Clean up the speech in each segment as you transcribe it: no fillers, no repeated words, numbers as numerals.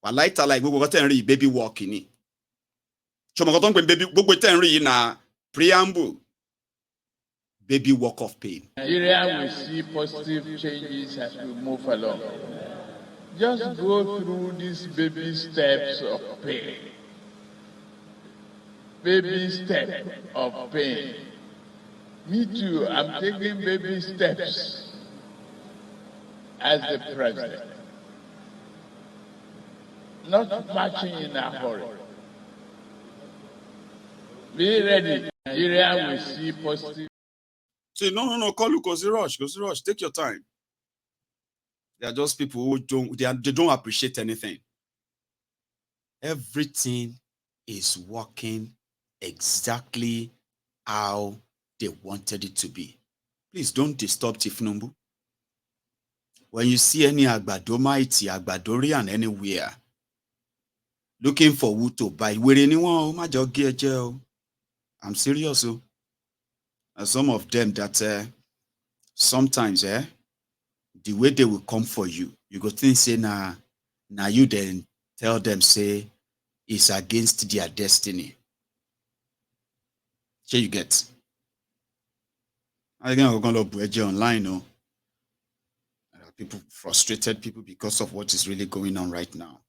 Walaita like we got to baby walking. Chomokoton baby we na preamble. Baby walk of pain. Nigeria will see positive changes as we move along. Just go through these baby steps of pain. Baby step of pain. Me too, I'm taking baby steps as the president. Not marching in a hurry. Be ready. Nigeria will see positive. Say, no, call you, go rush, take your time. They are just people who they don't appreciate anything. Everything is working exactly how they wanted it to be. Please don't disturb Tinubu. When you see any Agbado mighty, Agbadorian anywhere, looking for who to buy, I'm serious. And some of them that sometimes the way they will come for you, you go think say now you then tell them say it's against their destiny. So you get. I think I'm going to budget online, no. People, frustrated people because of what is really going on right now.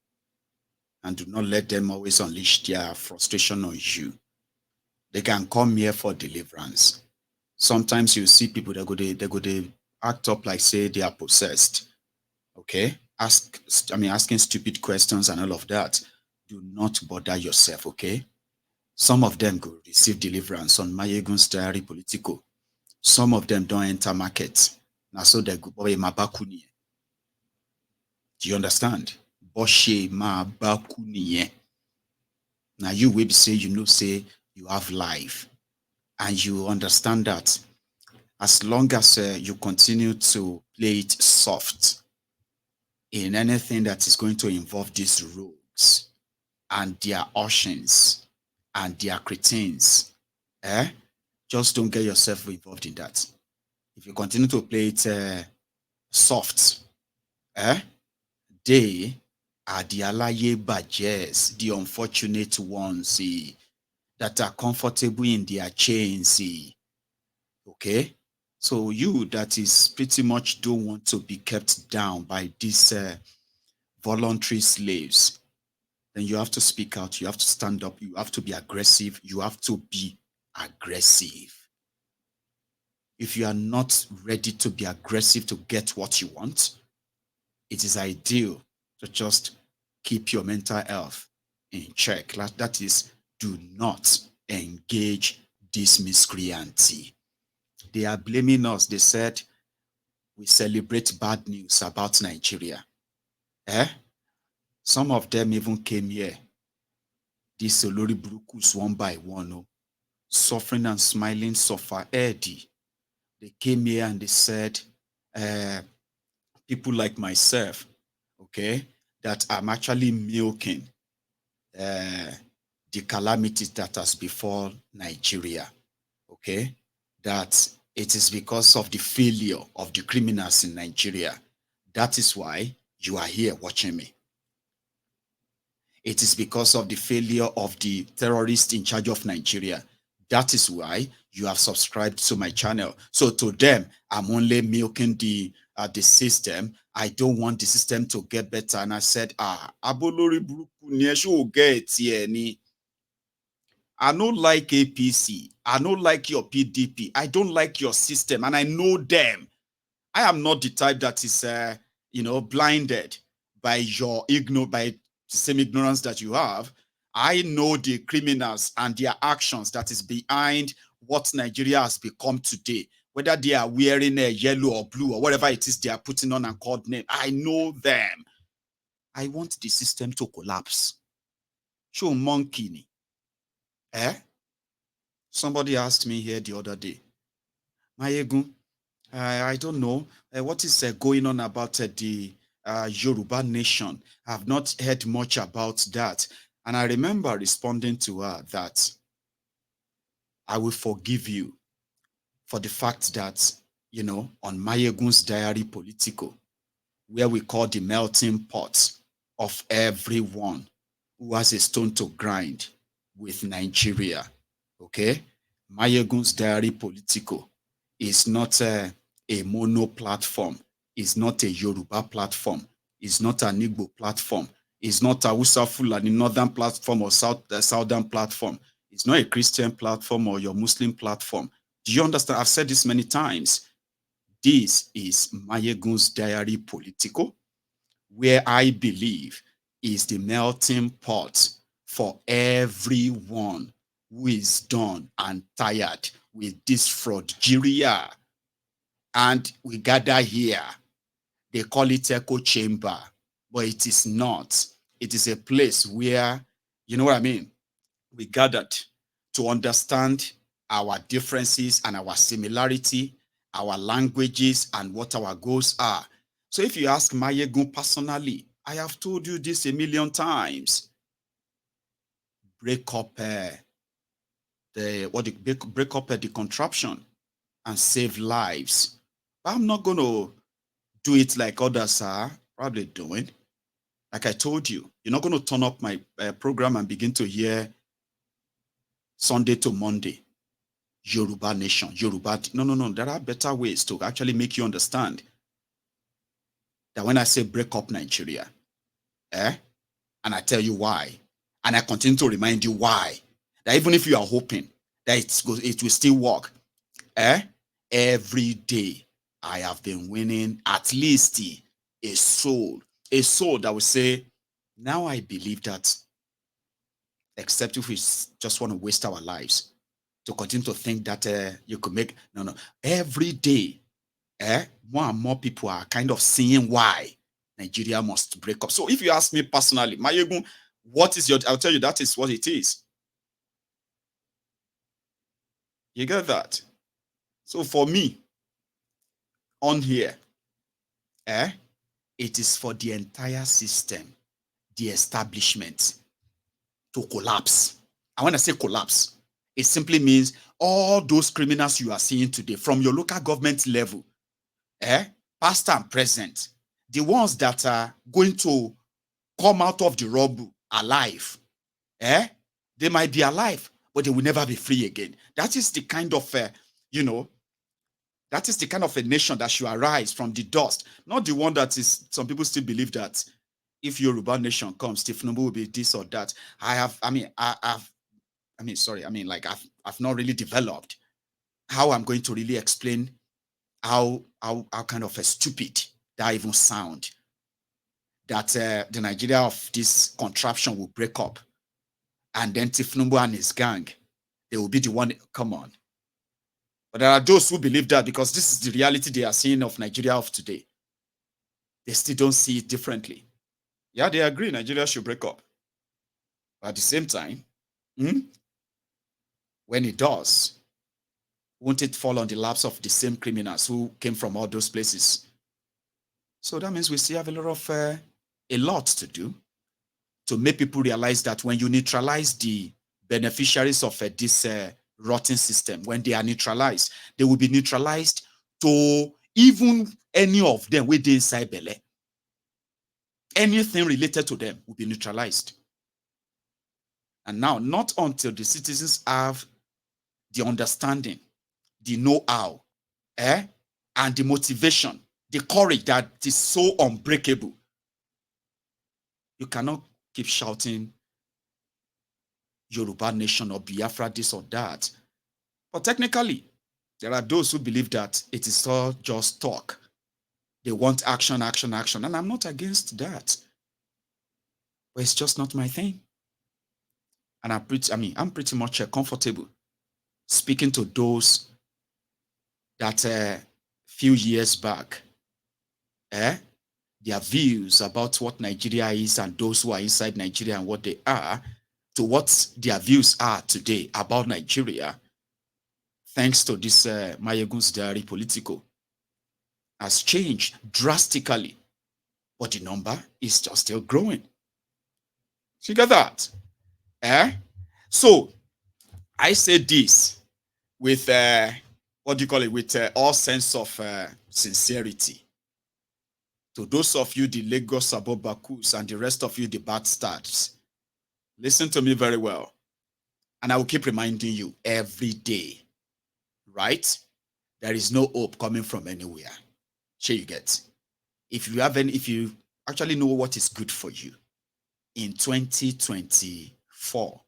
And do not let them always unleash their frustration on you. They can come here for deliverance. Sometimes you see people that go act up like say they are possessed. Okay? Asking stupid questions and all of that. Do not bother yourself, okay? Some of them go receive deliverance on Mayegun's diary political. Some of them don't enter market. Now so they go boy mabakuni. Do you understand? Boshe mabakuni. Now you will say say you have life, and you understand that as long as you continue to play it soft in anything that is going to involve these rogues and their oceans and their cretins, just don't get yourself involved in that. If you continue to play it soft, they are the alaye bajes, the unfortunate ones that are comfortable in their chains. Okay? So you that is pretty much don't want to be kept down by these voluntary slaves, then you have to speak out, you have to stand up, you have to be aggressive, you have to be aggressive. If you are not ready to be aggressive to get what you want, it is ideal to just keep your mental health in check. That is, do not engage this miscreancy. They are blaming us. They said we celebrate bad news about Nigeria. Some of them even came here. These Olori Burukus one by one, suffering and smiling, suffer Eddie. They came here and they said, people like myself, okay, that I'm actually milking the calamities that has befallen Nigeria, okay, that it is because of the failure of the criminals in Nigeria. That is why you are here watching me. It is because of the failure of the terrorists in charge of Nigeria. That is why you have subscribed to my channel. So to them, I'm only milking the system. I don't want the system to get better. And I said, Abolori Buruku get any. I don't like APC. I don't like your PDP. I don't like your system, and I know them. I am not the type that is, blinded by your by the same ignorance that you have. I know the criminals and their actions that is behind what Nigeria has become today. Whether they are wearing a yellow or blue or whatever it is they are putting on and called name, I know them. I want the system to collapse. Show monkey. Somebody asked me here the other day, Mayegun, I don't know what is going on about the Yoruba nation. I've not heard much about that. And I remember responding to her that I will forgive you for the fact that, on Mayegun's diary political, where we call the melting pot, of everyone who has a stone to grind with Nigeria. Okay? Mayegun's Diary Politico is not a mono platform, it's not a Yoruba platform, it's not an Igbo platform, it's not a Hausa Fulani northern platform or southern platform, it's not a Christian platform or your Muslim platform. Do you understand? I've said this many times. This is Mayegun's Diary Politico, where I believe is the melting pot for everyone who is done and tired with this frauderia. And we gather here. They call it echo chamber, but it is not. It is a place where, you know what I mean? We gathered to understand our differences and our similarity, our languages, and what our goals are. So if you ask Mayegun personally, I have told you this a million times. Break up the contraption and save lives. But I'm not going to do it like others are probably doing. Like I told you, you're not going to turn up my program and begin to hear Sunday to Monday, Yoruba nation, Yoruba. No, no, no. There are better ways to actually make you understand that when I say break up Nigeria, and I tell you why, and I continue to remind you why, that even if you are hoping that it will still work, every day I have been winning at least a soul that will say, now I believe that, except if we just want to waste our lives to continue to think that you could make, no. Every day, more and more people are kind of seeing why Nigeria must break up. So if you ask me personally, Mayegun, what is I'll tell you that is what it is. You get that? So for me, on here, it is for the entire system, the establishment, to collapse. And when I say collapse, it simply means all those criminals you are seeing today from your local government level, past and present, the ones that are going to come out of the rubble alive, they might be alive, but they will never be free again. That is the kind of, that is the kind of a nation that should arise from the dust, not the one that is, some people still believe that if Yoruba nation comes, Tinubu will be this or that. I've not really developed how I'm going to really explain how kind of a stupid that even sound, that the Nigeria of this contraption will break up, and then Tinubu and his gang, they will be the one. Come on. But there are those who believe that because this is the reality they are seeing of Nigeria of today. They still don't see it differently. Yeah, they agree Nigeria should break up. But at the same time, when it does, won't it fall on the laps of the same criminals who came from all those places? So that means we still have a lot to do to make people realize that when you neutralize the beneficiaries of this rotten system, when they are neutralized, they will be neutralized to even any of them with the inside belly. Anything related to them will be neutralized. And now, not until the citizens have the understanding, the know-how, and the motivation, the courage that is so unbreakable, you cannot keep shouting Yoruba nation or Biafra this or that. But technically, there are those who believe that it is all just talk. They want action, action, action. And I'm not against that. But it's just not my thing. And I'm pretty much comfortable speaking to those that few years back, their views about what Nigeria is and those who are inside Nigeria and what they are, to what their views are today about Nigeria, thanks to this Mayegun's Diary Politico, has changed drastically. But the number is just still growing. So you get that? So I say this with what do you call it? With all sense of sincerity. To those of you, the Lagos Abobakus, and the rest of you, the bad starts, listen to me very well. And I will keep reminding you every day, right? There is no hope coming from anywhere. Sure, you get. If you actually know what is good for you in 2024,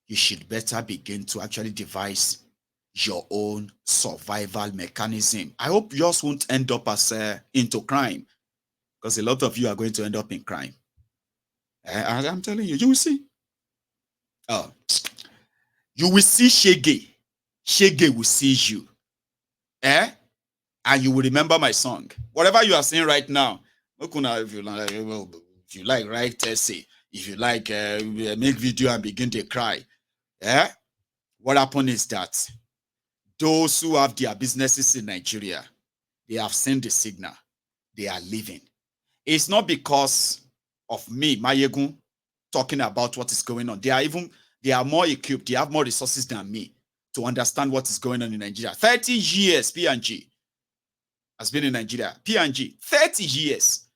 you should better begin to actually devise your own survival mechanism. I hope yours won't end up as into crime, because a lot of you are going to end up in crime. I'm telling you, you will see. Oh, you will see Shege. Shege will see you. And you will remember my song. Whatever you are saying right now, if you like, write essay. If you like, make video and begin to cry. What happened is that those who have their businesses in Nigeria, they have seen the signal. They are leaving. It's not because of me, Mayegun, talking about what is going on. They are more equipped. They have more resources than me to understand what is going on in Nigeria. 30 years, P&G has been in Nigeria. P&G, 30 years.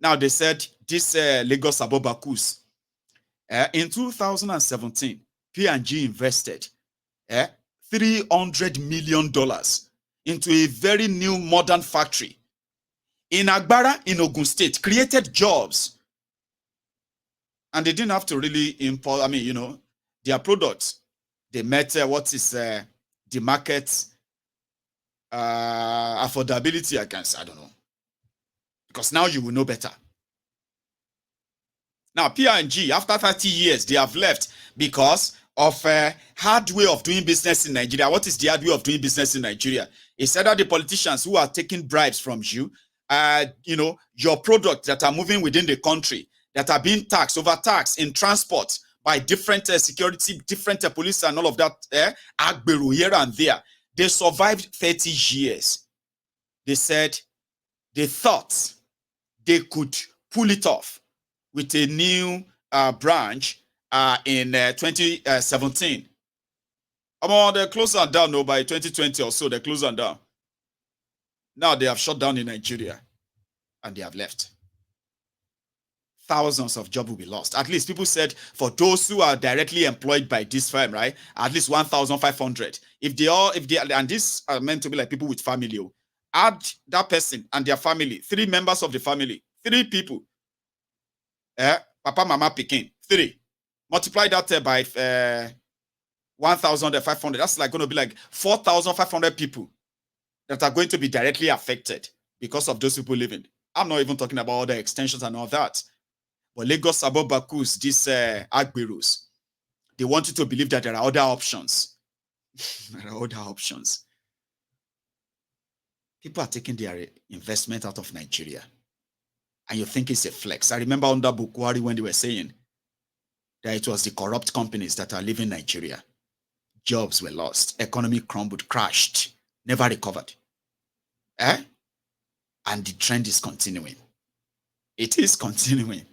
Now, they said this Lagos Abobakus, in 2017, P&G invested $300 million into a very new modern factory in Agbara, in Ogun State, created jobs. And they didn't have to really import, their products. They met what is the market affordability, I don't know. Because now you will know better. Now, P&G, after 30 years, they have left because of a hard way of doing business in Nigeria. What is the hard way of doing business in Nigeria? It's either the politicians who are taking bribes from you, your products that are moving within the country, that are being overtaxed in transport by different security, different police and all of that, Agberu here and there. They survived 30 years. They said they thought they could pull it off with a new branch in 2017. They closed them down by 2020 or so. They closed them down. Now they have shut down in Nigeria and they have left. Thousands of jobs will be lost. At least people said for those who are directly employed by this firm, right? At least 1,500. And these are meant to be like people with family. Add that person and their family, 3 members of the family, 3 people. Papa, mama, pikin, 3. Multiply that by 1,500. That's like going to be like 4,500 people that are going to be directly affected because of those people living. I'm not even talking about all the extensions and all that. But Lagos Abobakus, these Agberus, they want you to believe that there are other options. There are other options. People are taking their investment out of Nigeria. And you think it's a flex. I remember under Bukwari when they were saying that it was the corrupt companies that are leaving Nigeria. Jobs were lost. Economy crumbled, crashed, never recovered. And the trend is continuing. It is continuing.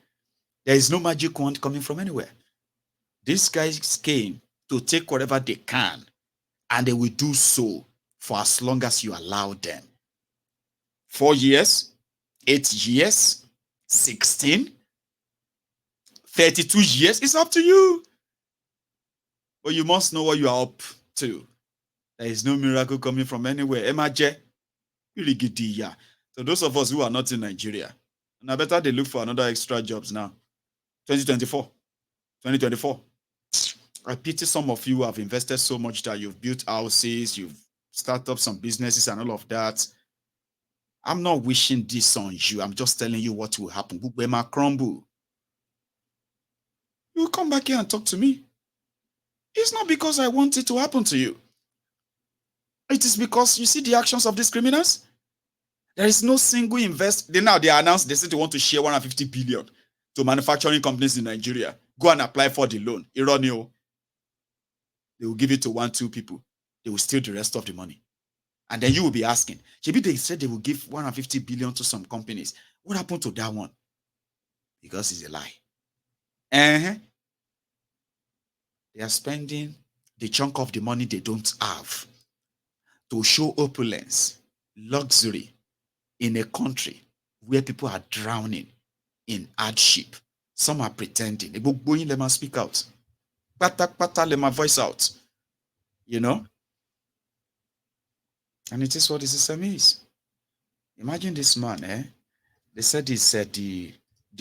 There is no magic wand coming from anywhere. These guys came to take whatever they can, and they will do so for as long as you allow them. 4 years, 8 years, 16, 32 years, it's up to you. But you must know what you are up to. There is no miracle coming from anywhere. Emaje, so those of us who are not in Nigeria, now better they look for another extra jobs now. 2024. I pity some of you who have invested so much that you've built houses, you've started up some businesses and all of that. I'm not wishing this on you. I'm just telling you what will happen. Bubema crumble. You come back here and talk to me. It's not because I want it to happen to you. It is because you see the actions of these criminals. There is no single They announced they said they want to share 150 billion to manufacturing companies in Nigeria. Go and apply for the loan. Ironio. They will give it to 1-2 people. They will steal the rest of the money. And then you will be asking, maybe they said they will give 150 billion to some companies. What happened to that one? Because it's a lie. They are spending the chunk of the money they don't have to show opulence, luxury in a country where people are drowning in hardship. Some are pretending. Let me speak out. Pata, let my voice out. You know? And it is what the system is. Imagine this man, eh? They said he's the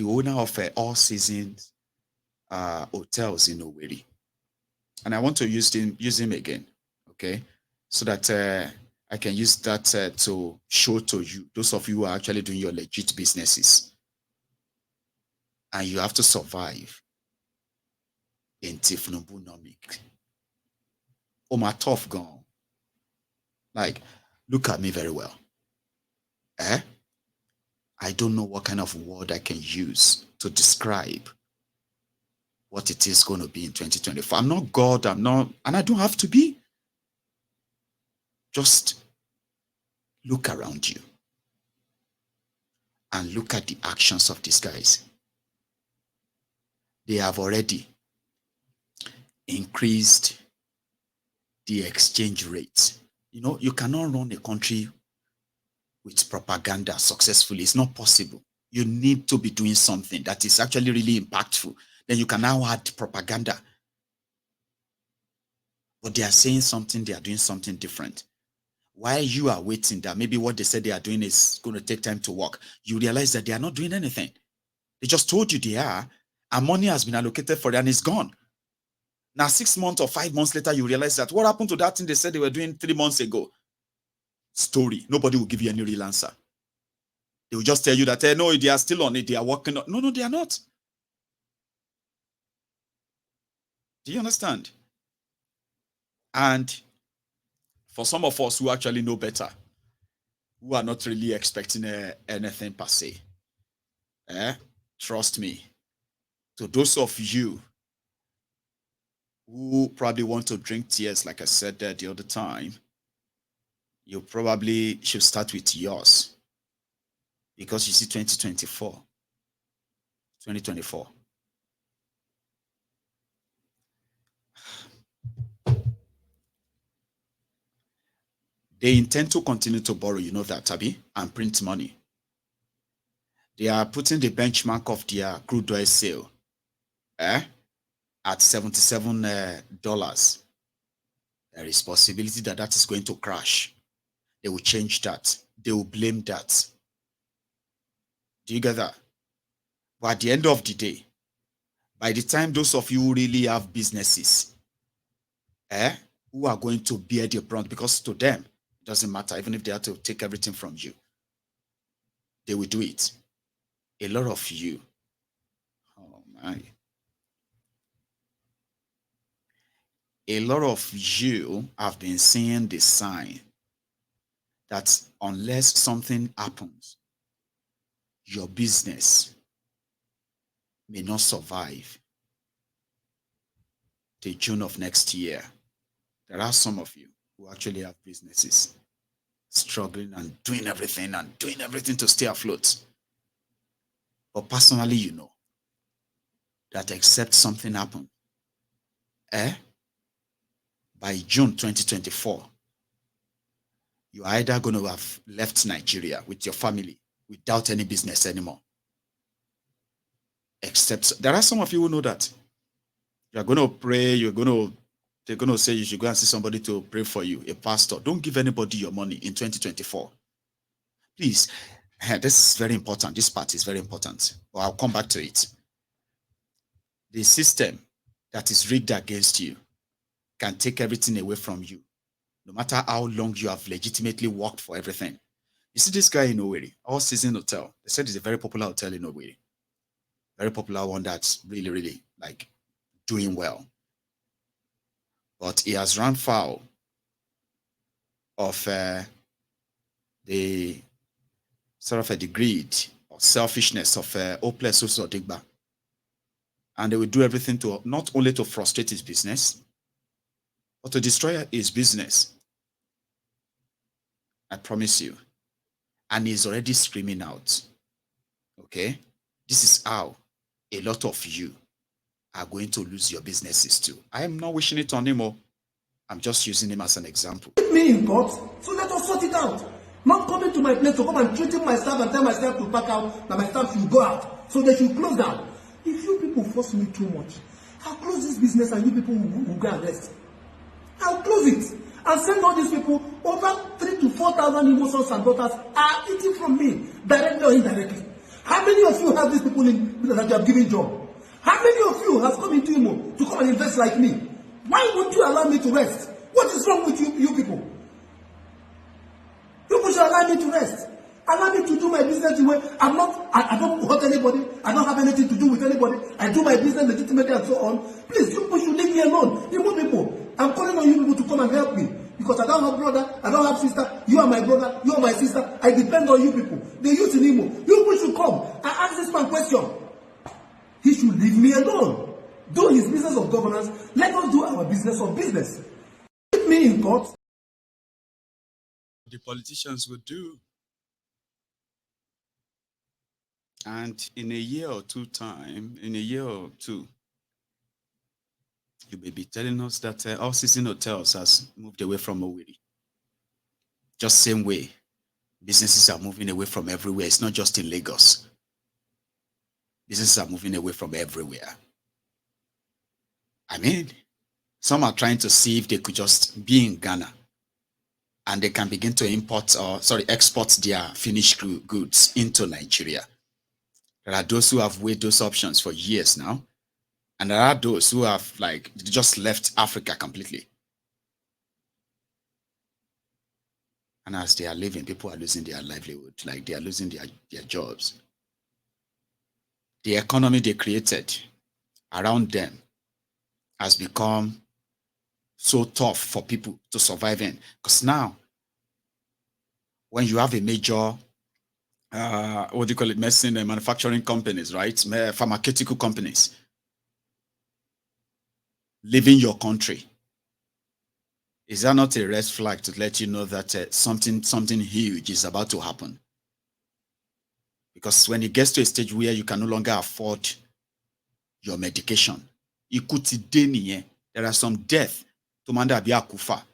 owner of all seasons hotels in Owerri. And I want to use him again, okay? So that I can use that to show to you, those of you who are actually doing your legit businesses, and you have to survive in Tifnubunomic. Oh, my tough gone. Like, look at me very well. Eh? I don't know what kind of word I can use to describe what it is going to be in 2024. I'm not God, I'm not, and I don't have to be. Just look around you and look at the actions of these guys. They have already increased the exchange rate. You know, you cannot run a country with propaganda successfully. It's not possible. You need to be doing something that is actually really impactful. Then you can now add propaganda. But they are saying something, they are doing something different. While you are waiting that maybe what they said they are doing is going to take time to work, you realize that they are not doing anything. They just told you they are, and money has been allocated for it and it's gone. Now, 6 months or 5 months later, you realize that what happened to that thing they said they were doing 3 months ago? Story. Nobody will give you any real answer. They will just tell you that, no, they are still on it. They are working on. No, they are not. Do you understand? And for some of us who actually know better, who are not really expecting anything per se, trust me. To those of you who probably want to drink tears, like I said the other time, you probably should start with yours. Because you see, 2024, they intend to continue to borrow, you know that, Tabi, and print money. They are putting the benchmark of their crude oil sale at $77. There is possibility that that is going to crash. They will change that. They will blame that. Do you get that? But at the end of the day, by the time those of you who really have businesses, who are going to bear the brunt, because to them, it doesn't matter, even if they have to take everything from you, they will do it. A lot of you, oh my, a lot of you have been seeing the sign that unless something happens, your business may not survive till June of next year. There are some of you who actually have businesses struggling and doing everything to stay afloat. But personally, you know that except something happens, by June 2024, you're either going to have left Nigeria with your family without any business anymore. Except there are some of you who know that. You're going to pray, they're going to say you should go and see somebody to pray for you, a pastor. Don't give anybody your money in 2024. Please, this is very important. This part is very important. But I'll come back to it. The system that is rigged against you can take everything away from you, no matter how long you have legitimately worked for everything. You see this guy in Owerri, All Season Hotel. They said it's a very popular hotel in Owerri. Very popular one that's really, really like doing well. But he has run foul of the sort of the greed or selfishness of Hopeless Digba. And they will do everything to not only to frustrate his business, but to destroy his business. I promise you. And he's already screaming out. Okay? This is how a lot of you are going to lose your businesses too. I am not wishing it on him. I'm just using him as an example. Me in court, so let us sort it out. Not coming to my place to come and treating my staff and tell my staff to pack out, that my staff should go out. So they should close down. If you people force me too much, I'll close this business and you people will go and rest. I'll close it and send all these people. Over 3,000 to 4,000 Igbo sons and daughters are eating from me, directly or indirectly. How many of you have these people that you have given job? How many of you have come into Imo to come and invest like me? Why won't you allow me to rest? What is wrong with you people? People should allow me to rest. Allow me to do my business the way I don't hurt anybody. I don't have anything to do with anybody. I do my business legitimately and so on. Please, you people should leave me alone. You people, I'm calling on you people to come and help me. Because I don't have brother, I don't have sister. You are my brother, you are my sister. I depend on you people. The youth in Imo. You people should come and ask this man question. He should leave me alone. Do his business of governance. Let us do our business of business. Keep me in court. The politicians will do. And in a year or two time, you may be telling us that all season hotels has moved away from Owerri. Just same way, businesses are moving away from everywhere. It's not just in Lagos. Businesses are moving away from everywhere. I mean, some are trying to see if they could just be in Ghana and they can begin to export their finished goods into Nigeria. There are those who have weighed those options for years now. And there are those who have just left Africa completely. And as they are leaving, people are losing their livelihood, like they are losing their jobs. The economy they created around them has become so tough for people to survive in. Because now, when you have a major medicine and manufacturing companies, right? Pharmaceutical companies leaving your country. Is that not a red flag to let you know that something huge is about to happen? Because when it gets to a stage where you can no longer afford your medication, there are some death to manda kufa.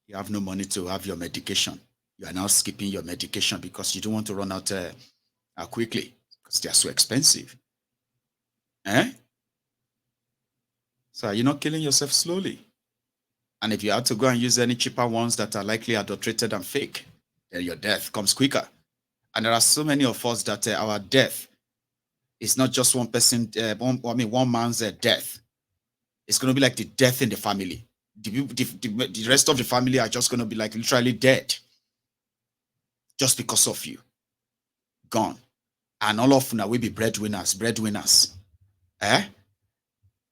You have no money to have your medication. You are now skipping your medication because you don't want to run out quickly because they are so expensive. So you're not killing yourself slowly. And if you have to go and use any cheaper ones that are likely adulterated and fake, then your death comes quicker. And there are so many of us that our death is not just one person, one man's death. It's going to be like the death in the family. The rest of the family are just going to be like literally dead. Just because of you. Gone. And all of them will be breadwinners.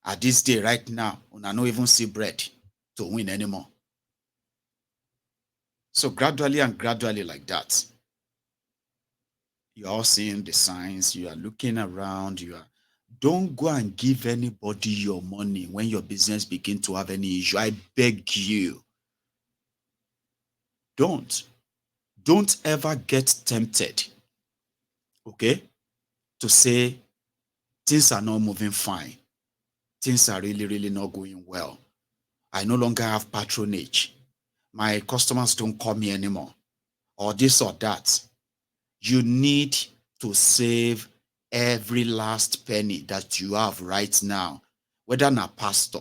At this day, right now, I don't even see bread to win anymore. So gradually like that, you're all seeing the signs, you are looking around, don't go and give anybody your money when your business begin to have any issue. I beg you. Don't ever get tempted, okay, to say things are not moving fine. Things are really not going well. I no longer have patronage. My customers don't call me anymore. Or this or that. You need to save every last penny that you have right now. Whether na pastor,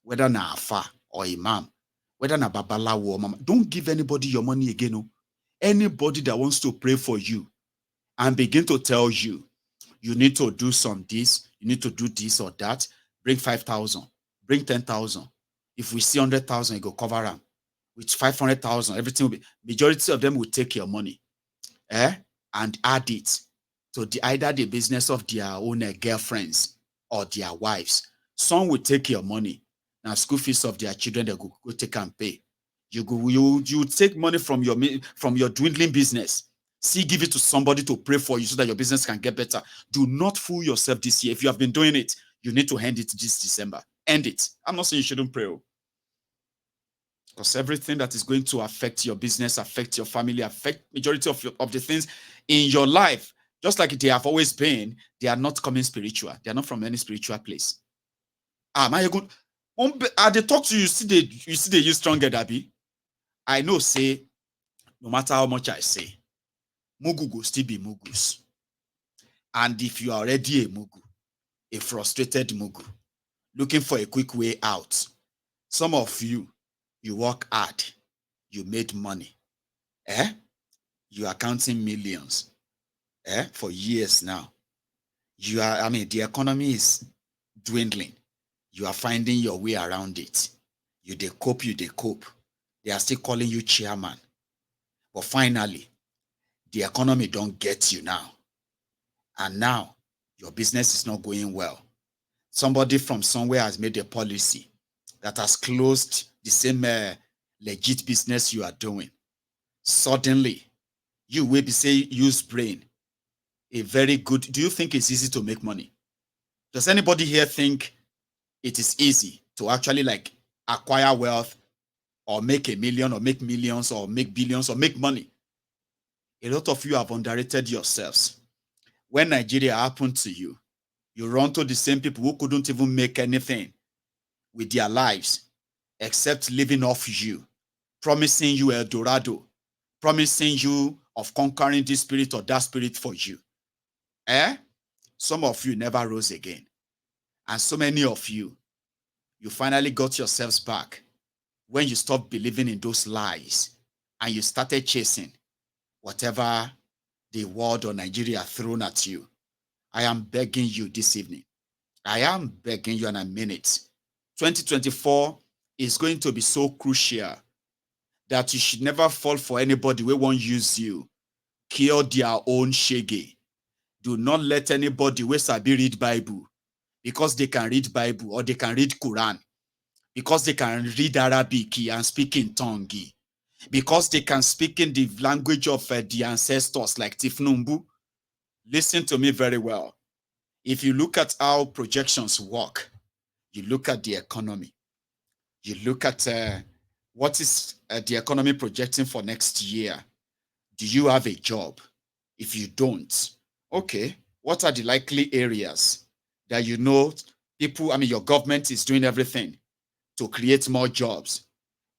whether na afa or imam, whether na babalawo or mama. Don't give anybody your money again. No. Anybody that wants to pray for you and begin to tell you, you need to do this, you need to do this or that, bring 5,000, bring 10,000. If we see 100,000, you go cover them. With 500,000, everything will be, majority of them will take your money and add it to either the business of their own girlfriends or their wives. Some will take your money. Now, school fees of their children, they go take and pay. You take money from your dwindling business. See, give it to somebody to pray for you so that your business can get better. Do not fool yourself this year. If you have been doing it, you need to end it this December. End it. I'm not saying you shouldn't pray. Because everything that is going to affect your business, affect your family, affect majority of the things in your life, just like they have always been, they are not coming spiritual. They are not from any spiritual place. My good. They talk to you, see they use stronger, Dabi. I know, say, no matter how much I say, Mugu will still be Mugus. And if you are already a Mugu, a frustrated Mugu, looking for a quick way out, some of you work hard, you made money. You are counting millions for years now. The economy is dwindling. You are finding your way around it. You dey cope. They are still calling you chairman. But finally, the economy don't get you now. And now, your business is not going well. Somebody from somewhere has made a policy that has closed the same legit business you are doing. Suddenly, you will be say use brain. A very good. Do you think it's easy to make money? Does anybody here think it is easy to actually like acquire wealth or make a million or make millions or make billions or make money? A lot of you have underrated yourselves. When Nigeria happened to you, you run to the same people who couldn't even make anything with their lives except living off you, promising you El Dorado, promising you of conquering this spirit or that spirit for you. Some of you never rose again. And so many of you, you finally got yourselves back when you stopped believing in those lies and you started chasing whatever the world or Nigeria thrown at you. I am begging you this evening. I am begging you, and I mean it. 2024 is going to be so crucial that you should never fall for anybody who won't use you. Kill their own shege. Do not let anybody who sabi read Bible because they can read Bible or they can read Quran, because they can read Arabic and speak in tongue, because they can speak in the language of the ancestors like Tinubu. Listen to me very well. If you look at how projections work, you look at the economy, you look at what is the economy projecting for next year. Do you have a job? If you don't, okay, what are the likely areas that you know people, your government is doing everything to create more jobs?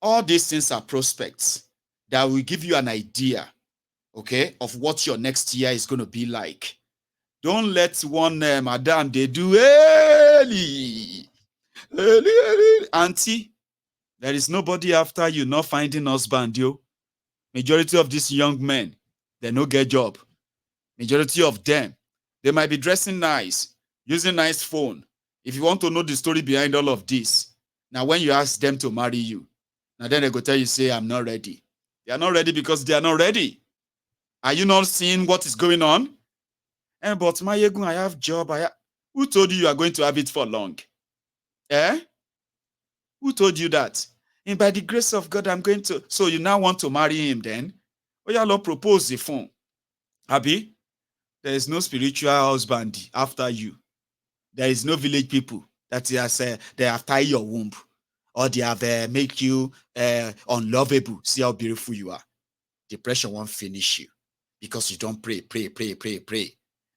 All these things are prospects that will give you an idea, okay, of what your next year is going to be like. Don't let one madam they do early. Auntie, there is nobody after you not finding husband, yo. Majority of these young men, they no get job. Majority of them, they might be dressing nice, using nice phone. If you want to know the story behind all of this, now when you ask them to marry you, now then they go tell you, say, I'm not ready. They are not ready because they are not ready. Are you not seeing what is going on? But my Yegun, I have job. Who told you are going to have it for long? Who told you that? And by the grace of God, I'm going to. So you now want to marry him then? Oh, yeah, Lord, propose the phone. Abi, there is no spiritual husband after you. There is no village people that they have tied your womb or they have make you unlovable. See how beautiful you are. Depression won't finish you because you don't pray.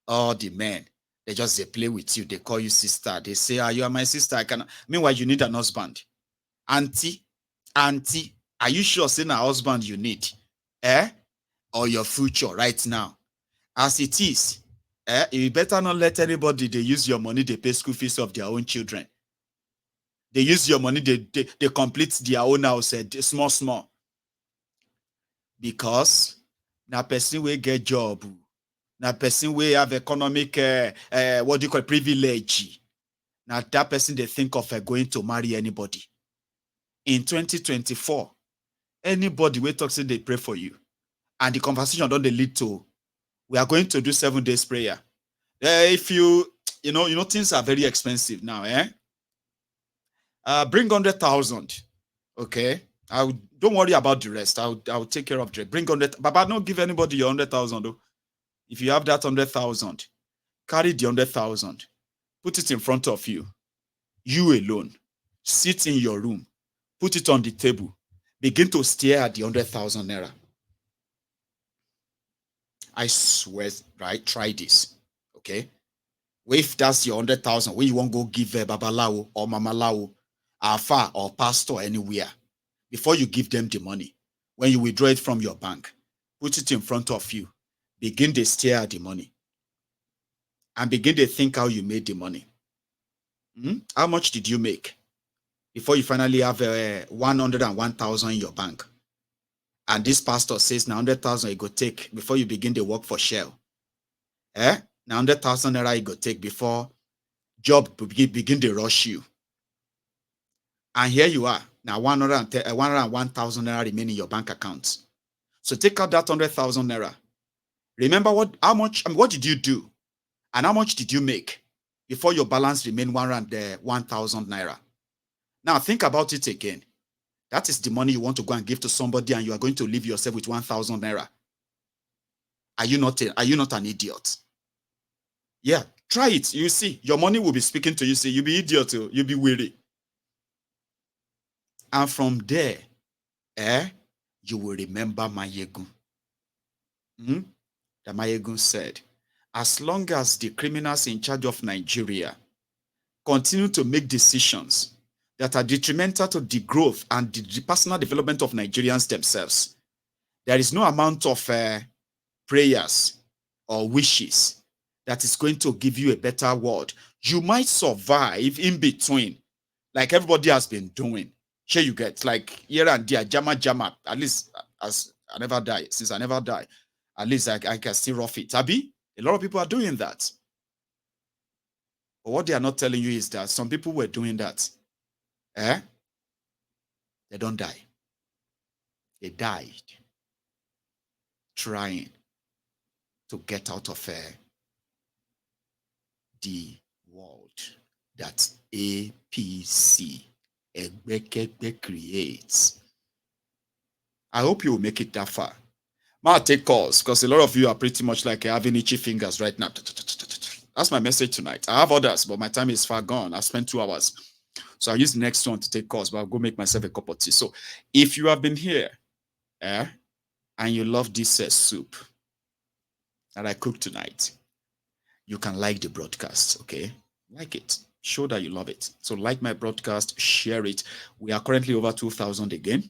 All the men, they play with you. They call you sister. They say, you are my sister. Meanwhile, you need an husband. Auntie, are you sure saying a husband you need? Or your future right now? As it is, you better not let anybody, they use your money, they pay school fees of their own children. They use your money, they complete their own house, small. Because na person will get job, na person will have economic, what do you call it, privilege. Now that person, they think of going to marry anybody. In 2024, anybody will talk, say they pray for you. And the conversation don't they lead to, we are going to do 7 days prayer. If you know, things are very expensive now, bring 100,000, okay? Don't worry about the rest. I'll take care of it. Bring 100, but don't give anybody your 100,000 though. If you have that 100,000, carry the 100,000, put it in front of you. You alone, sit in your room, put it on the table, begin to stare at the 100,000 naira. I swear, right? Try this, okay? If that's your 100,000, where you won't go give Babalawo or Mamalao, Alpha or pastor anywhere, before you give them the money, when you withdraw it from your bank, put it in front of you, begin to stare at the money and begin to think how you made the money. How much did you make before you finally have 101,000 in your bank? And this pastor says now 100,000 you go take before you begin to work for Shell. Now 100,000 naira you go take before job begin to rush you. And here you are, now 101,000 naira remaining in your bank account. So take out that 100,000 naira. Remember what did you do? And how much did you make before your balance remained 1,000 naira? Now think about it again. That is the money you want to go and give to somebody, and you are going to leave yourself with 1,000 naira. Are you not an idiot? Yeah, try it. You see, your money will be speaking to you. Say, you'll be idiot, you'll be weary. And from there, you will remember Mayegun. The Mayegun said, as long as the criminals in charge of Nigeria continue to make decisions that are detrimental to the growth and the personal development of Nigerians themselves, there is no amount of prayers or wishes that is going to give you a better world. You might survive in between, like everybody has been doing. Sure, you get like here and there, jama, at least as I never die, since I never die, at least I can still rough it. Abi, a lot of people are doing that. But what they are not telling you is that some people were doing that. They don't die. They died trying to get out of the world that APC creates. I hope you will make it that far. I'll take calls because a lot of you are pretty much like having itchy fingers right now. That's my message tonight. I have others, but my time is far gone. I spent 2 hours. So I'll use the next one to take calls, but I'll go make myself a cup of tea. So if you have been here and you love this soup that I cooked tonight, you can like the broadcast, okay? Like it. Show that you love it. So like my broadcast, share it. We are currently over 2,000 again.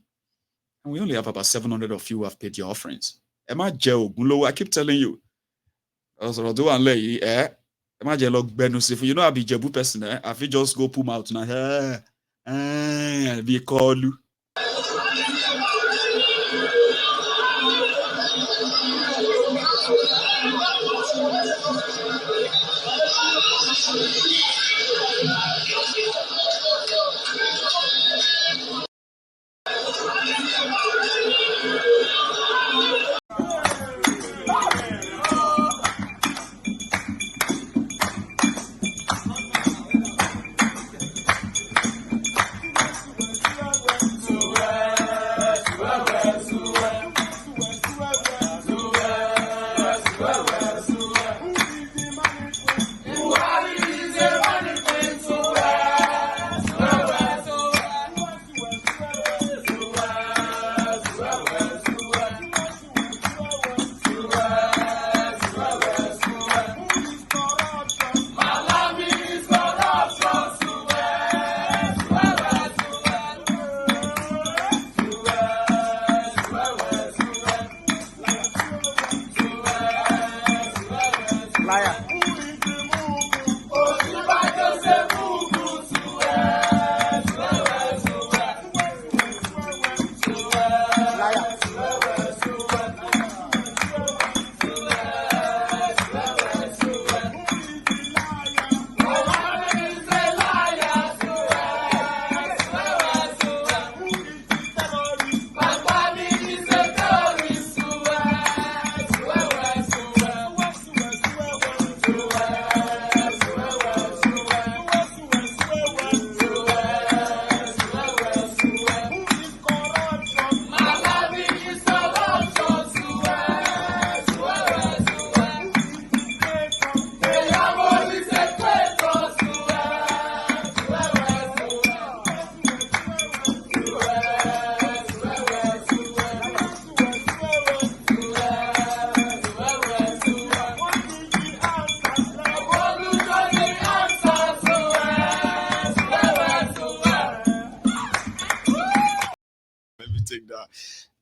And we only have about 700 of you who have paid your offerings. I keep telling you. You know, I be Jebu person. I feel just go pull my out now. Be call you.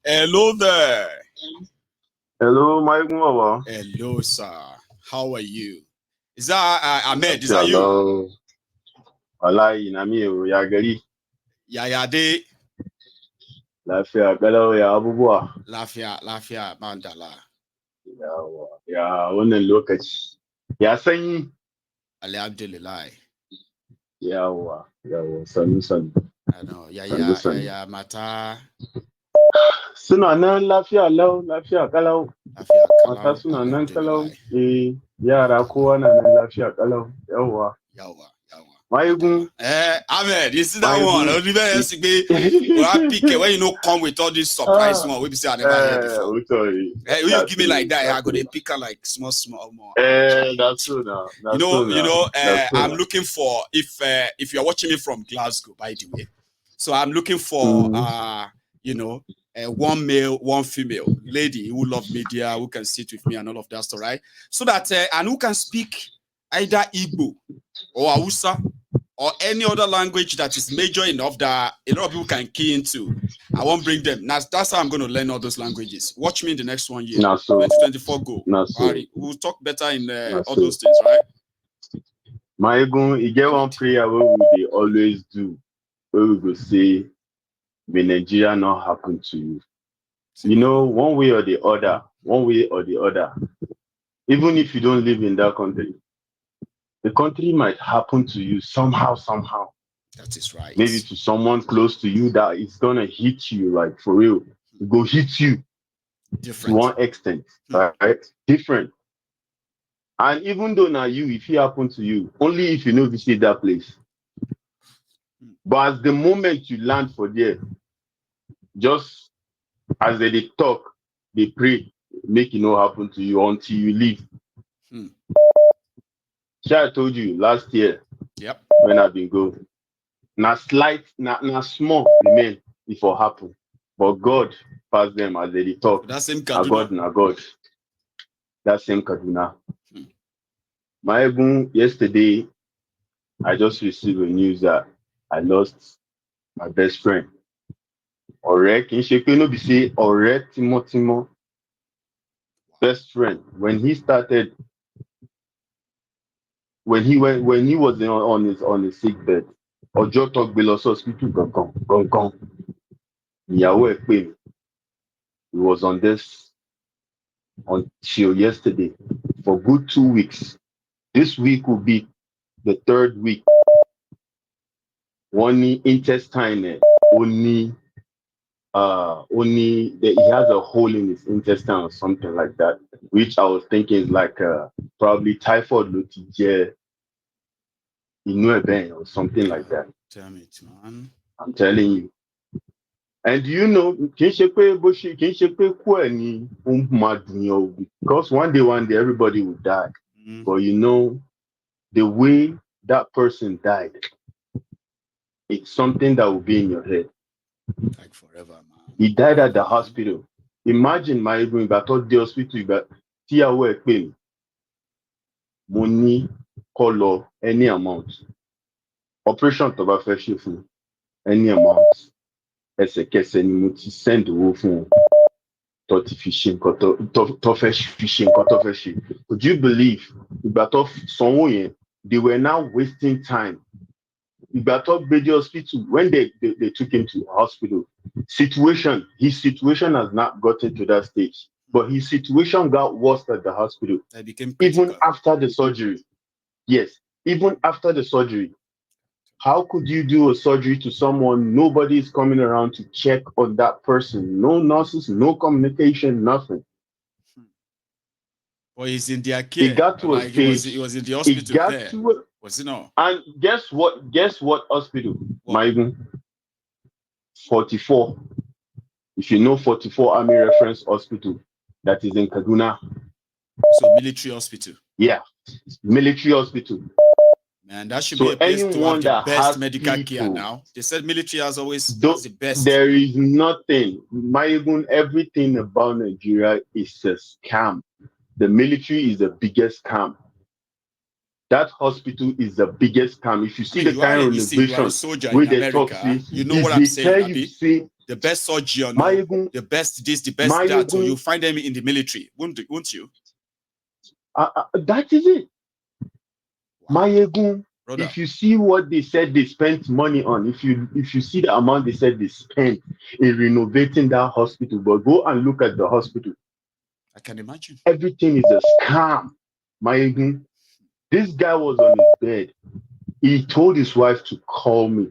Hello there. Hello, Mike Mwa. Hello, sir. How are you? Is that Ahmed? Is that you? Hello. Wallahi, nami o ya gari. Yaya de. Lafiya kalau ya abubuwa. Lafiya, mandala. Yawa, ya wannan lokaci. Ya sanyi. Alhamdulillah. Yawa, sannu. I know. Yaya mata. Suna nan lafiya lau, lafiya kalau. Lafiya kalau. Mata suna nan kalau. Yara kowa na nan lafiya kalau. Yawa. Maigun. Ahmed, you see that one? Only when pick when you know come with all this surprise one, we be say I never heard before. Sorry. When you give me like that, I go to pick her like small more. That's true now. I'm looking for if you're watching me from Glasgow, by the way. So I'm looking for one male, one female lady who love media, who can sit with me and all of that stuff, right? So that and who can speak either Igbo or Hausa or any other language that is major enough that a lot of people can key into. I won't bring them. Now, that's how I'm going to learn all those languages. Watch me in the next 1 year. 2024 go. We'll talk better in all those things, right? Maigun, you get one prayer where we always do, where we will say, may Nigeria not happen to you. You know, one way or the other, even if you don't live in that country, the country might happen to you somehow. That is right. Maybe to someone close to you that it's gonna hit you, like for real. It go hit you different to one extent, right? Different. And even though now if it happen to you, only if you know visit that place. But as the moment you land for there, just as they talk, they pray, make it not happen to you until you leave. I told you last year. Yep. When I've been going. Now small remain before happen. But God passed them as they talk. That same Kaduna. God. That same Kaduna. My yesterday, I just received a news that I lost my best friend. Ọ̀rẹ́ kì í ṣe pé no be say ọ̀rẹ́ tímọ́tímọ́. Best friend. When he was on his sick bed, ọjọ́ tó gbé lọ sí hospital gangan. Ìyàwó ẹ̀ pè mí. He was on this until yesterday for good 2 weeks. This week will be the 3rd week. One intestine, only he has a hole in his intestine or something like that, which I was thinking is like probably typhoid or something like that. Damn it, man. I'm telling you. And you know, because one day everybody will die. But you know, the way that person died, it's something that will be in your head. Like forever, man. He died at the hospital. Imagine my even I thought the hospital but money, color, any amount. Operation to fẹ́ any amount. Ẹsẹ̀kẹsẹ̀ ni mo ti send owó fún wọn. Tó ti fi ṣe nǹkan tó fẹ́ ṣe. Would you believe ìgbà tó sanwó yẹn, they were now wasting time. Ìgbà tó gbé dé hospital, when they took him to the hospital, his situation has not gotten to that stage, but his situation got worse at the hospital. Even after the surgery. Yes, even after the surgery. How could you do a surgery to someone, nobody is coming around to check on that person? No nurses, no communication, nothing. Well, he's in their care. It got to a stage. He was in the hospital there. Was it not? And guess what hospital? Maigun? 44. If you know 44 Army Reference Hospital, that is in Kaduna. So military hospital. Yeah, military hospital. Man, that should be a place to have the best medical care now. They said military has always the best. There is nothing. Everything about Nigeria is a scam. The military is the biggest scam. That hospital is the biggest scam. If you see the kind of you are a renovation soldier where in they talk, America. see, You know if what I'm they saying, tell you, Abi? say, The best surgeon, Mayegun, the best this, the best that. So you find them in the military, won't you? that is it. Wow. Mayegun, Brother. if you see what they said they spent money on, if you see the amount they said they spent in renovating that hospital, but go and look at the hospital. I can imagine. Everything is a scam. Mayegun, this guy was on his bed. He told his wife to call me.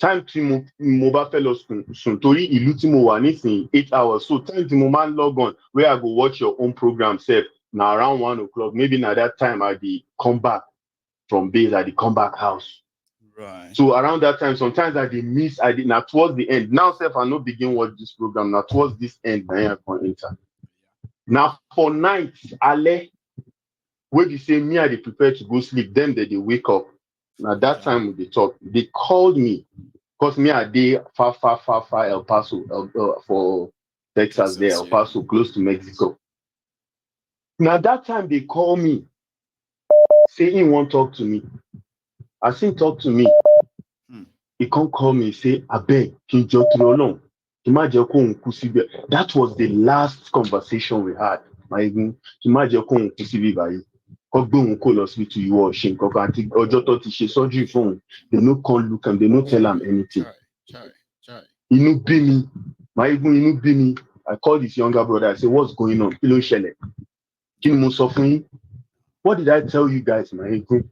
Time tí mo bá fẹ́ lọ sùn torí ìlú tí mo wà nísìnyí 8 hours, so time tí mo máa ń log on where I go watch your own program sef na around 1 o'clock, maybe na that time I dey come back from base, I dey come back house. Right. So around that time, sometimes I dey miss, na towards the end. Now sef I no begin watch this program, na towards this end na I come enter. Na for night, ale, wey be say me I dey prepare to go sleep, dem dey wake up. Na that time we dey talk. They called me because me I dey far El Paso, for Texas there, El Paso, close to Mexico. Na that time they call me, say he wan talk to me. As he talk to me, he come call me, say abeg kí n jọ torí Ọlọ́run kí má jẹ́ kóun kú síbẹ̀. That was the last conversation we had. Kí má jẹ́ kóun kú síbí báyìí. Kọ́ gbé òun kó lọ hospital ìwọ ṣe nǹkan kan àti ọjọ́ tó ti ṣe surgery fún òun. They no come look am, they no tell am anything. Inú bí mi, inú bí mi. I called his younger brother, I say what's going on? Kí ló ń ṣẹlẹ̀? Kí ni mo sọ fún yín? What did I tell you guys, Mayegun?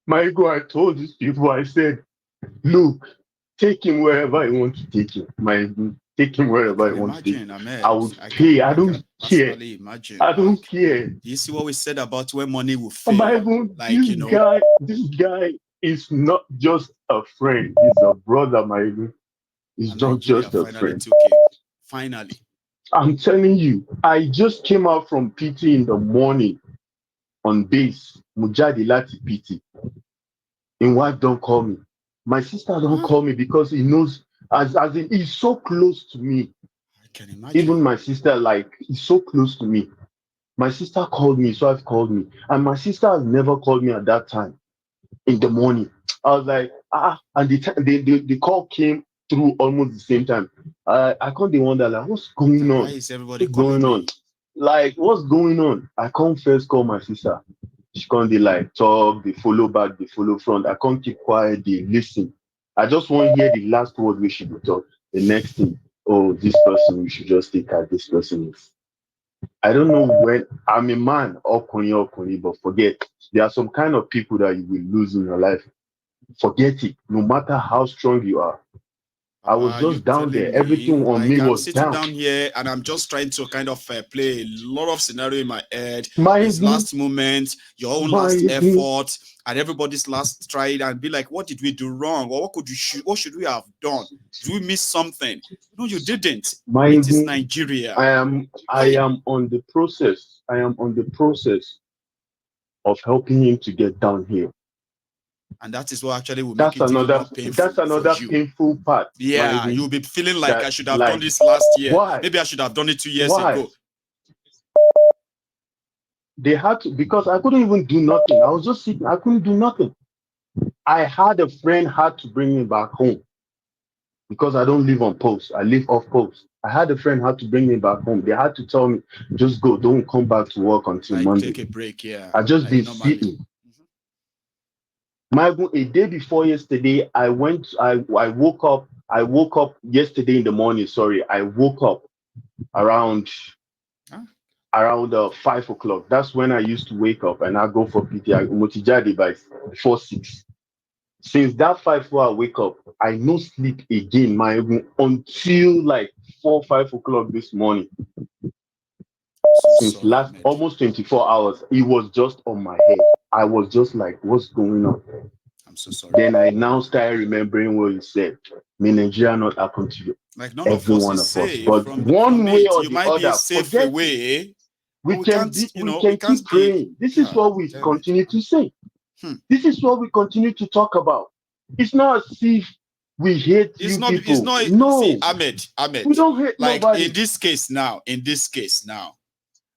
I told these people, I said, look, take him wherever you want to take him. Take him wherever you want to take him. I would pay. I don't care. I don't care. Do you see what we said about when money will fail? Mayegun, this guy is not just a friend. He's a brother, Mayegun. He's not just a friend. Finally. I'm telling you, I just came out from PT in the morning on base. Mujadi Lati PT. His wife don't call me. My sister don't call me because he knows, as in, he's so close to me. I can imagine. Even my sister, he's so close to me. My sister called me, his wife called me. And my sister has never called me at that time in the morning. I was like, and the call came through almost the same time. I can't wonder, what's going on? Why is everybody going on? What's going on? I can't first call my sister. She can't talk, they follow back, they follow front. I can't keep quiet, they listen. I just want to hear the last word we should talk. The next thing, this person, we should just take out this person is. I don't know when I'm a man, okuni, but forget. There are some kind of people that you will lose in your life. Forget it, no matter how strong you are. I was just down there. Everything on me was down. I'm sitting down here and I'm just trying to kind of play a lot of scenario in my head. His last moment, your own last effort, and everybody's last try, and be like, what did we do wrong? Or what should we have done? Did we miss something? No, you didn't. It is Nigeria. I am on the process. I am on the process of helping him to get down here. And that is what actually will make it even more painful. That's another painful part. Yeah, you'll be feeling like I should have done this last year. Why? Maybe I should have done it 2 years ago. They had to, because I couldn't even do nothing. I was just sitting. I couldn't do nothing. I had a friend had to bring me back home because I don't live on post. I live off post. I had a friend had to bring me back home. They had to tell me, just go. Don't come back to work until Monday. Take a break, yeah. I just been sitting. A day before yesterday, I woke up yesterday in the morning. Sorry, I woke up around 5 o'clock. That's when I used to wake up and I go for PT. I motijade by 4-6. Since that 5 I wake up, I no sleep again, until 4-5 o'clock this morning. Since almost 24 hours, it was just on my head. I was just like, what's going on? I'm so sorry. Then I now started remembering what you said. May Nigeria not happen to you. None of us is safe. But one way or you the might other, be a safe way. We can keep praying. This is what we continue to say. This is what we continue to talk about. It's not as if we hate people. No. See, Ahmed. We don't hate nobody. In this case now,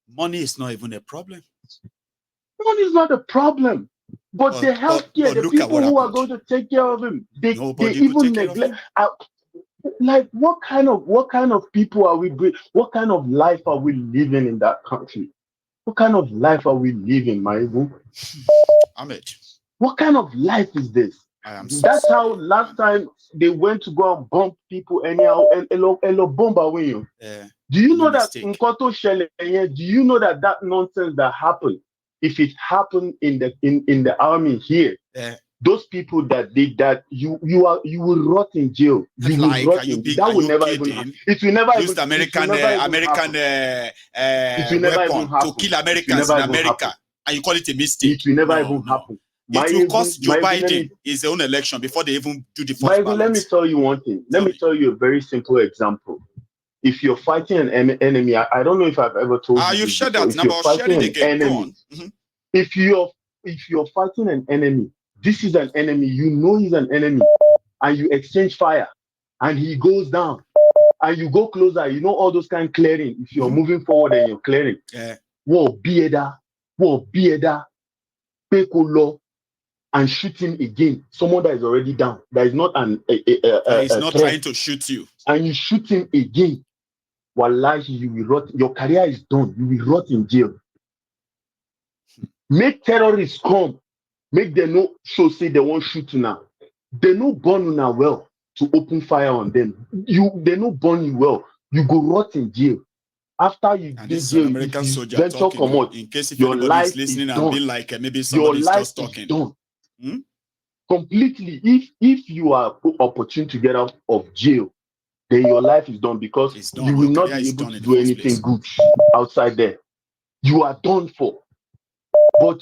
money is not even a problem. Money is not a problem. But the healthcare, the people who are going to take care of him, they even neglect. Like what kind of people are we? What kind of life are we living in that country? What kind of life are we living, Maibu? Ahmed. What kind of life is this? That's how last time they went to go and bomb people anyhow. Elo bomb away you. Do you know that Nkoto Shele? Do you know that nonsense that happened? If it happened in the army here, those people that did that, you will rot in jail. You will rot in jail. That will never even happen. It will never use American weapon to kill Americans in America, and you call it a mistake. It will never even happen. It will cost Joe Biden his own election before they even do the first ballot. Let me tell you one thing. Let me tell you a very simple example. If you're fighting an enemy, I don't know if I've ever told you. You've shared that number. Sharing again. Go on. If you're fighting an enemy, this is an enemy. You know he's an enemy, and you exchange fire, and he goes down, and you go closer. You know all those kind of clearing. If you're moving forward and you're clearing, whoa, bieda, pekolo, and shoot him again. Someone that is already down. That is not he's not trying to shoot you. And you shoot him again. Wallahi, you will rot. Your career is done. You will rot in jail. Make terrorists come. Make them know. So say they won't shoot you now. They know burn you now well to open fire on them. They know burn you well. You go rot in jail. After you did jail, American soldier talking. Out, in case if anybody is listening and being like maybe somebody is just talking. Done. Completely. If you are opportune to get out of jail, then your life is done because you will not be able to do anything good outside there. You are done for. But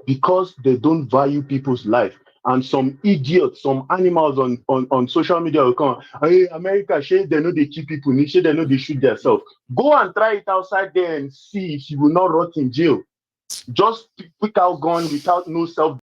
because they don't value people's life, and some idiots, some animals on social media will come, hey, America, they know they kill people, they know they shoot themselves. Go and try it outside there and see if you will not rot in jail. Just pick out gun without no self